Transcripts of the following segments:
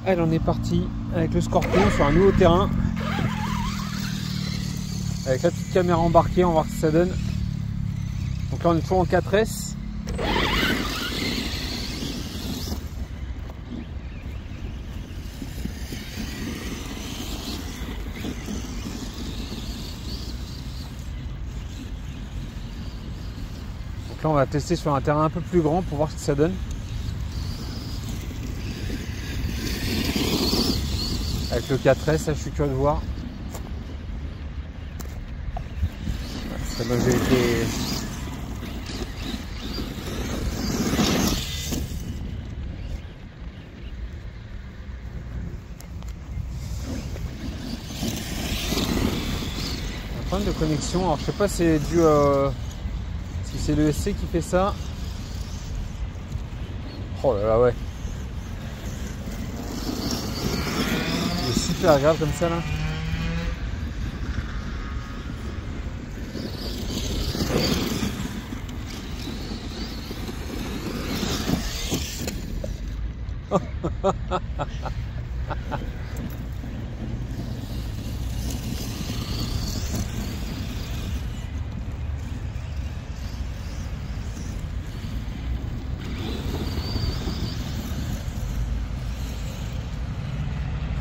Allez, on est parti avec le Scorpion sur un nouveau terrain. Avec la petite caméra embarquée, on va voir ce que ça donne. Donc là on est toujours en 4S. Donc là on va tester sur un terrain un peu plus grand pour voir ce que ça donne. Avec le 4S, là je suis curieux de voir. Ça donne j'ai été... Un problème de connexion, alors je sais pas si c'est dû si c'est le SC qui fait ça. Oh là là ouais. Il est super agréable comme ça là.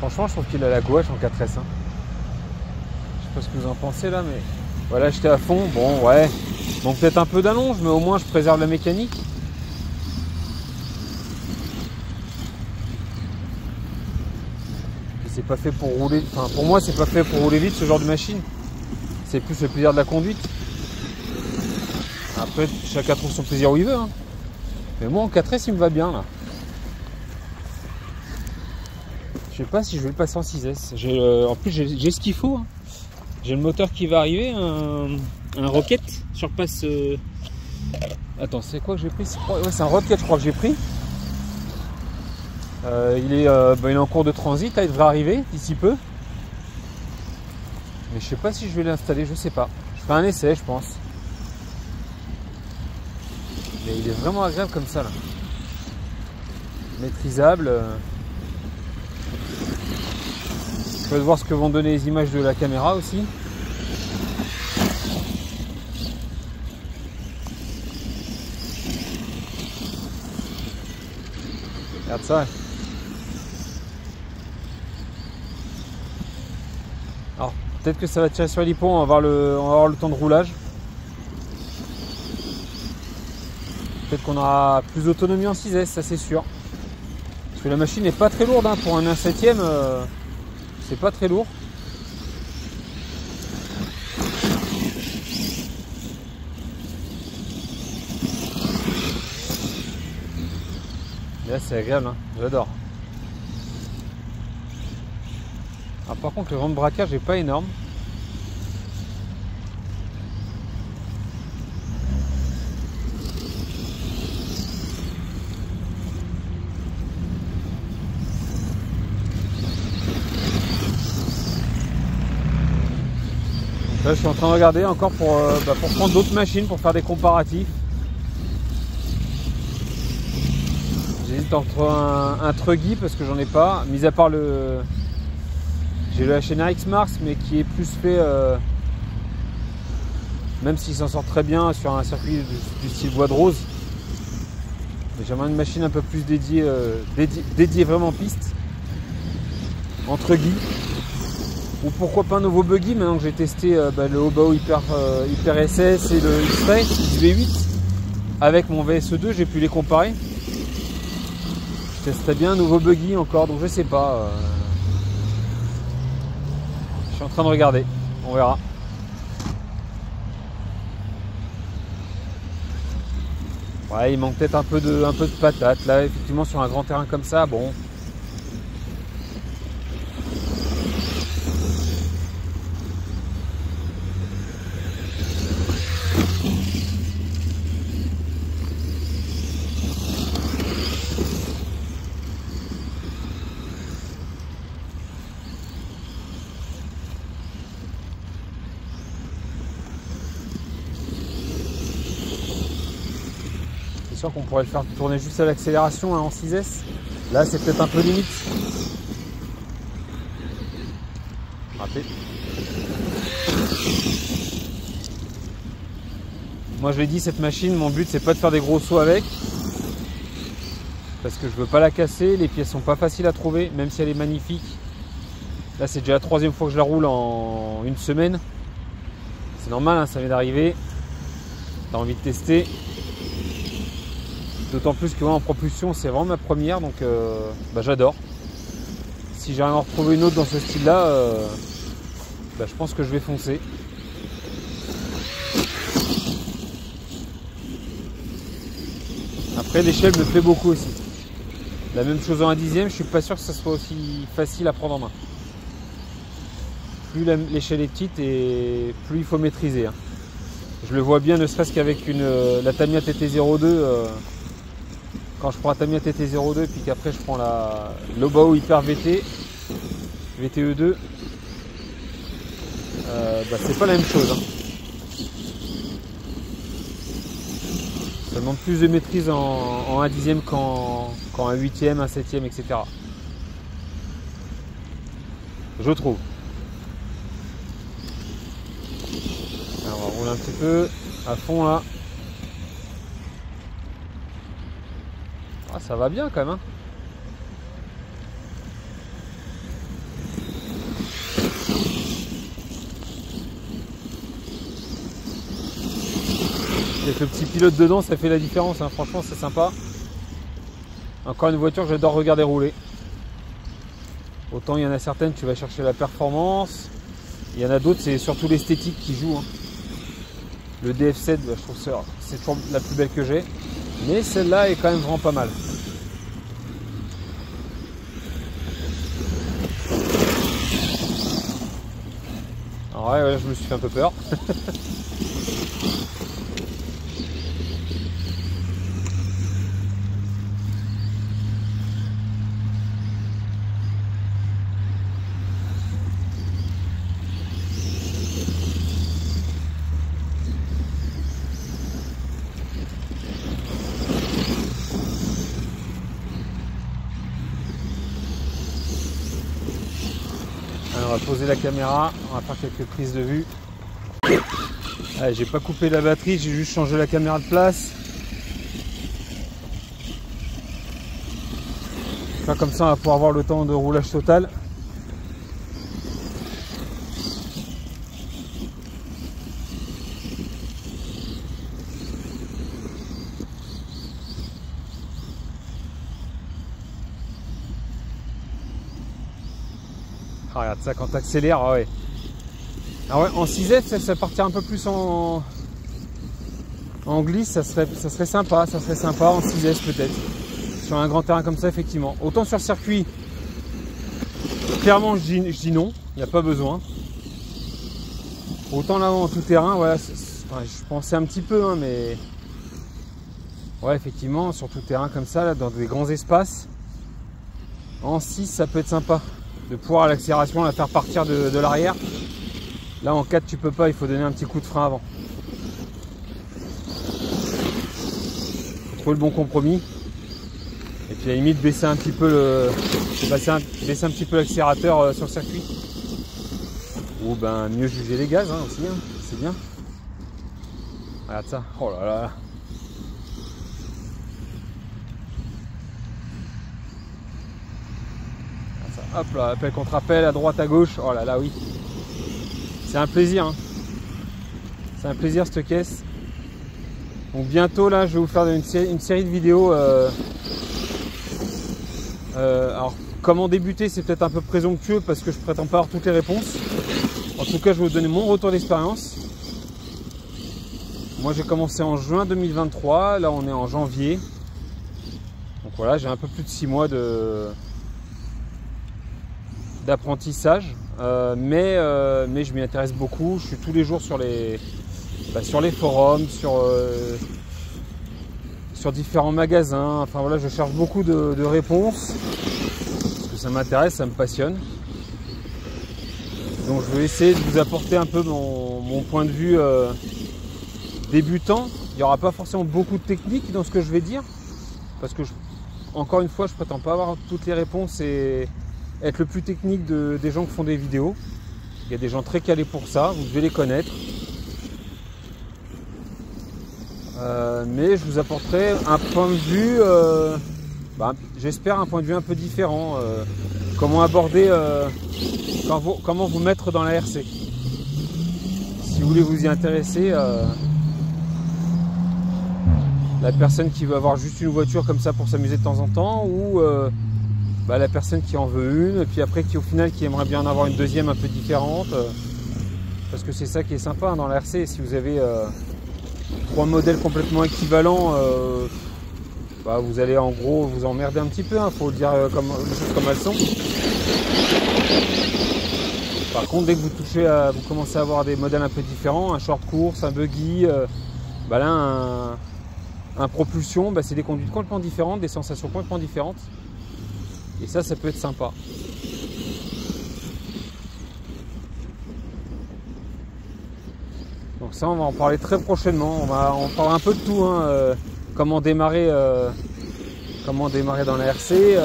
Franchement, je trouve qu'il a la gouache en 4S. Hein. Je sais pas ce que vous en pensez là, mais voilà, j'étais à fond. Bon, ouais, donc peut-être un peu d'allonge, mais au moins je préserve la mécanique. C'est pas fait pour rouler. Enfin, pour moi, c'est pas fait pour rouler vite ce genre de machine. C'est plus le plaisir de la conduite. Après, chacun trouve son plaisir où il veut. Hein. Mais moi, en 4S, il me va bien là. Je sais pas si je vais le passer en 6S. En plus, j'ai ce qu'il faut. Hein. J'ai le moteur qui va arriver, un Rocket surpasse. Attends, c'est quoi que j'ai pris? Ouais, c'est un Rocket, je crois que j'ai pris. Il est en cours de transit, là, il devrait arriver d'ici peu. Mais je sais pas si je vais l'installer, je sais pas. Je ferai un essai, je pense. Mais il est vraiment agréable comme ça là. Maîtrisable. Je vais voir ce que vont donner les images de la caméra aussi. Regarde ça. Alors peut-être que ça va tirer sur l'hypo, on va voir le temps de roulage. Peut-être qu'on aura plus d'autonomie en 6S, ça c'est sûr. Parce que la machine n'est pas très lourde hein, pour un 1/7. C'est pas très lourd. Et là c'est agréable, hein. J'adore. Alors par contre le vent de braquage n'est pas énorme. Là, je suis en train de regarder encore pour prendre d'autres machines pour faire des comparatifs. J'hésite entre un Truggy parce que j'en ai pas, mis à part j'ai le HNR X-Mars mais qui est plus fait même s'il s'en sort très bien sur un circuit du style bois de rose. J'aimerais une machine un peu plus dédiée vraiment piste en Truggy. Ou pourquoi pas un nouveau buggy maintenant que j'ai testé le Hobao Hyper SS et le X-Ray V8 avec mon VSE2, j'ai pu les comparer. Je testerais bien un nouveau buggy encore, donc je sais pas. Je suis en train de regarder, on verra. Ouais, il manque peut-être un peu de patate là, effectivement sur un grand terrain comme ça, bon. C'est sûr qu'on pourrait le faire tourner juste à l'accélération hein, en 6S. Là c'est peut-être un peu limite. Raté. Moi je l'ai dit, cette machine, mon but c'est pas de faire des gros sauts avec. Parce que je veux pas la casser, les pièces sont pas faciles à trouver, même si elle est magnifique. Là c'est déjà la 3e fois que je la roule en une semaine. C'est normal, hein, ça vient d'arriver. T'as envie de tester. D'autant plus que moi, en propulsion c'est vraiment ma première, donc j'adore. Si j'arrive à en retrouver une autre dans ce style là, je pense que je vais foncer. Après l'échelle me plaît beaucoup aussi. La même chose en 1/10, je suis pas sûr que ça soit aussi facile à prendre en main. Plus l'échelle est petite et plus il faut maîtriser. Hein. Je le vois bien, ne serait-ce qu'avec la Tamiya TT02. Quand je prends la Tamiya TT02 puis qu'après je prends la Lobao Hyper VT, VTE2, c'est pas la même chose. Hein. Ça demande plus de maîtrise en 1/10 qu'en 1/8, 1/7, etc. Je trouve. Alors on va rouler un petit peu à fond là. Ah, ça va bien quand même. Hein. Avec le petit pilote dedans, ça fait la différence. Hein. Franchement, c'est sympa. Encore une voiture que j'adore regarder rouler. Autant il y en a certaines, tu vas chercher la performance. Il y en a d'autres, c'est surtout l'esthétique qui joue. Hein. Le DF7, je trouve ça, c'est toujours la plus belle que j'ai. Mais celle-là est quand même vraiment pas mal. Alors ouais, je me suis fait un peu peur. On va poser la caméra, on va faire quelques prises de vue. J'ai pas coupé la batterie, j'ai juste changé la caméra de place. Là, comme ça on va pouvoir voir le temps de roulage total. Ah, regarde ça, quand tu accélères, ah ouais. Ah ouais, en 6F, ça partirait un peu plus en glisse, ça serait sympa, en 6S peut-être. Sur un grand terrain comme ça, effectivement. Autant sur circuit, clairement je dis non, il n'y a pas besoin. Autant là en tout terrain, voilà, je pensais un petit peu, hein, mais ouais, effectivement, sur tout terrain comme ça, là, dans des grands espaces, en 6 ça peut être sympa. De pouvoir à l'accélération la faire partir de l'arrière. Là en 4 tu peux pas, il faut donner un petit coup de frein avant. Faut trouver le bon compromis. Et puis à la limite baisser un petit peu baisser un petit peu l'accélérateur sur le circuit. Ou mieux juger les gaz hein, aussi, hein. C'est bien. Regarde ça. Oh là là. Hop là, appel contre appel, à droite, à gauche. Oh là là, oui. C'est un plaisir. Hein. C'est un plaisir cette caisse. Donc bientôt, là, je vais vous faire une série de vidéos. Alors, comment débuter, c'est peut-être un peu présomptueux parce que je prétends pas avoir toutes les réponses. En tout cas, je vais vous donner mon retour d'expérience. Moi, j'ai commencé en juin 2023. Là, on est en janvier. Donc voilà, j'ai un peu plus de 6 mois d'apprentissage, mais je m'y intéresse beaucoup. Je suis tous les jours sur les forums, sur différents magasins. Enfin voilà, je cherche beaucoup de réponses parce que ça m'intéresse, ça me passionne. Donc je vais essayer de vous apporter un peu mon point de vue débutant. Il n'y aura pas forcément beaucoup de techniques dans ce que je vais dire parce que encore une fois, je prétends pas avoir toutes les réponses et être le plus technique des gens qui font des vidéos. Il y a des gens très calés pour ça, vous devez les connaître. Mais je vous apporterai un point de vue, j'espère un point de vue un peu différent. Comment aborder, comment vous mettre dans la RC. Si vous voulez vous y intéresser, la personne qui veut avoir juste une voiture comme ça pour s'amuser de temps en temps, ou la personne qui en veut une, et puis après qui au final qui aimerait bien en avoir une deuxième un peu différente, parce que c'est ça qui est sympa dans la RC. Si vous avez 3 modèles complètement équivalents, vous allez en gros vous emmerder un petit peu, faut le dire les choses comme elles sont. Par contre, dès que vous commencez à avoir des modèles un peu différents, un short course, un buggy, là un propulsion, c'est des conduites complètement différentes, des sensations complètement différentes. Et ça peut être sympa. Donc ça, on va en parler très prochainement. On parlera un peu de tout, comment démarrer dans la RC,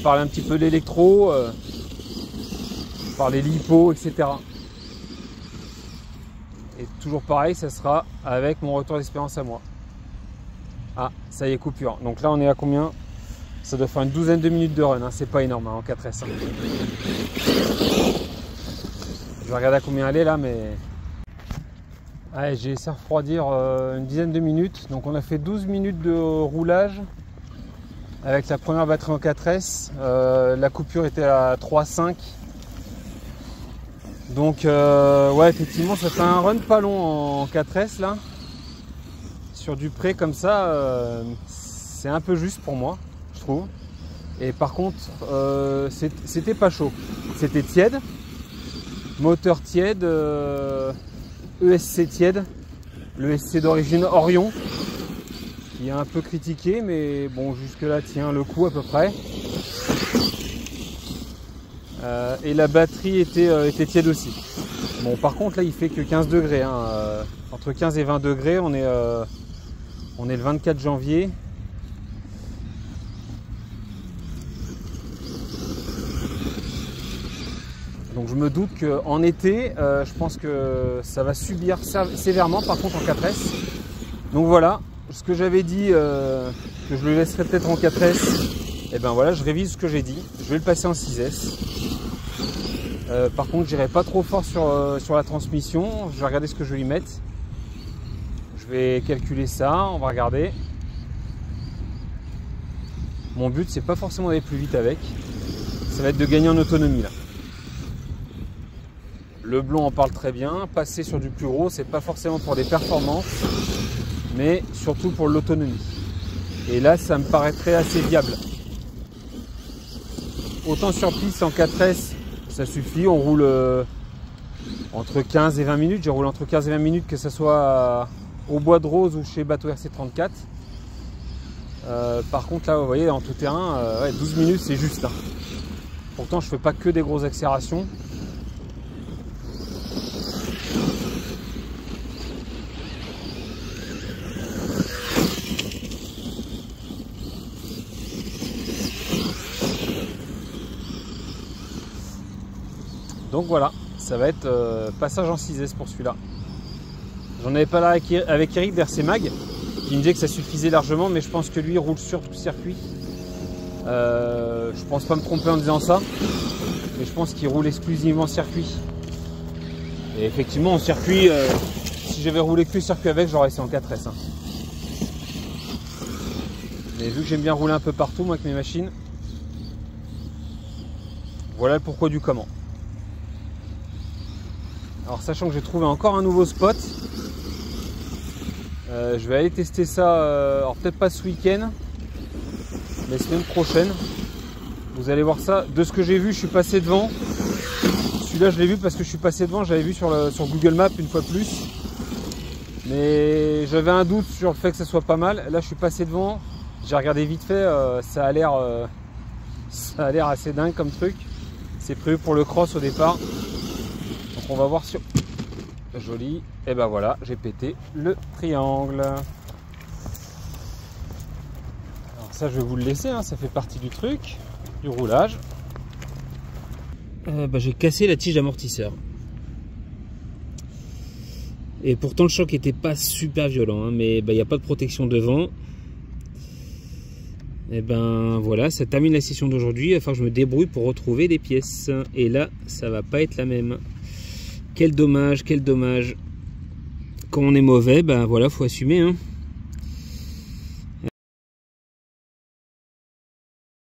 parler un petit peu de l'électro, parler l'hypo, etc. Et toujours pareil, ça sera avec mon retour d'expérience à moi. Ah, ça y est, coupure. Donc là, on est à combien? Ça doit faire une douzaine de minutes de run, c'est pas énorme en 4S. Je vais regarder à combien elle est là, mais... Allez, j'ai laissé refroidir une dizaine de minutes. Donc on a fait 12 minutes de roulage avec la première batterie en 4S. La coupure était à 3,5. Donc effectivement, ça fait un run pas long en 4S là. Sur du pré comme ça, c'est un peu juste pour moi, je trouve. Et par contre, c'était pas chaud. C'était tiède, moteur tiède, ESC tiède, le ESC d'origine Orion, qui est un peu critiqué, mais bon, jusque là tient le coup à peu près. Et la batterie était tiède aussi. Bon, par contre là, il fait que 15 degrés, entre 15 et 20 degrés, on est le 24 janvier. Donc je me doute qu'en été, je pense que ça va subir sévèrement par contre en 4S. Donc voilà, ce que j'avais dit, que je le laisserai peut-être en 4S, et ben voilà, je révise ce que j'ai dit. Je vais le passer en 6S. Par contre, j'irai pas trop fort sur la transmission. Je vais regarder ce que je vais lui mettre. Je vais calculer ça, on va regarder. Mon but, c'est pas forcément d'aller plus vite avec. Ça va être de gagner en autonomie là. Le blond en parle très bien. Passer sur du plus gros, c'est pas forcément pour des performances, mais surtout pour l'autonomie. Et là, ça me paraîtrait assez viable. Autant sur piste en 4S, ça suffit. On roule entre 15 et 20 minutes. Je roule entre 15 et 20 minutes, que ce soit au Bois de Rose ou chez Bateau RC34. Par contre, là, vous voyez, en tout terrain, 12 minutes, c'est juste. Pourtant, je fais pas que des grosses accélérations. Donc voilà, ça va être passage en 6S pour celui-là. J'en avais pas là avec Eric d'RC Mag, qui me disait que ça suffisait largement, mais je pense que lui il roule sur tout circuit. Je pense pas me tromper en disant ça, mais je pense qu'il roule exclusivement circuit. Et effectivement en circuit, si j'avais roulé que le circuit avec, j'aurais essayé en 4S. Mais vu que j'aime bien rouler un peu partout moi avec mes machines, voilà le pourquoi du comment. Alors sachant que j'ai trouvé encore un nouveau spot, je vais aller tester ça, alors peut-être pas ce week-end, mais semaine prochaine. Vous allez voir ça. De ce que j'ai vu, je suis passé devant. Celui-là, je l'ai vu parce que je suis passé devant. J'avais vu sur Google Maps une fois plus. Mais j'avais un doute sur le fait que ça soit pas mal. Là, je suis passé devant. J'ai regardé vite fait. Ça a l'air assez dingue comme truc. C'est prévu pour le cross au départ. Donc on va voir sur... Joli. Et ben voilà, j'ai pété le triangle. Alors ça je vais vous le laisser, hein, ça fait partie du truc, du roulage. J'ai cassé la tige d'amortisseur. Et pourtant le choc n'était pas super violent, hein, mais il n'y a pas de protection devant. Et ben voilà, ça termine la session d'aujourd'hui. Il va falloir que je me débrouille pour retrouver les pièces. Et là, ça va pas être la même. Quel dommage, quel dommage. Quand on est mauvais, ben voilà, faut assumer, hein.